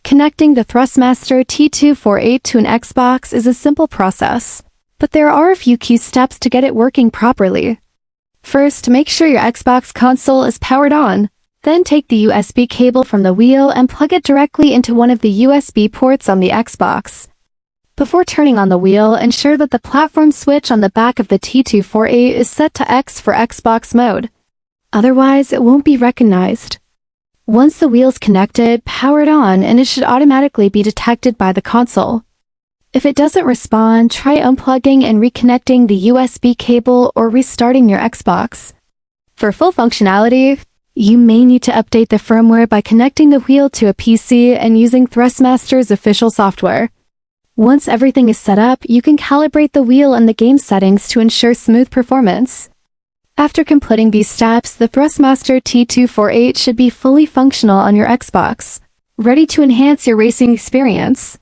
Connecting the Thrustmaster T248 to an Xbox is a simple process, but there are a few key steps to get it working properly. First, make sure your Xbox console is powered on. Then take the USB cable from the wheel and plug it directly into one of the USB ports on the Xbox. Before turning on the wheel, ensure that the platform switch on the back of the T248 is set to X for Xbox mode. Otherwise, it won't be recognized. Once the wheel's connected, power it on and it should automatically be detected by the console. If it doesn't respond, try unplugging and reconnecting the USB cable or restarting your Xbox. For full functionality, you may need to update the firmware by connecting the wheel to a PC and using Thrustmaster's official software. Once everything is set up, you can calibrate the wheel and the game settings to ensure smooth performance. After completing these steps, the Thrustmaster T248 should be fully functional on your Xbox, ready to enhance your racing experience.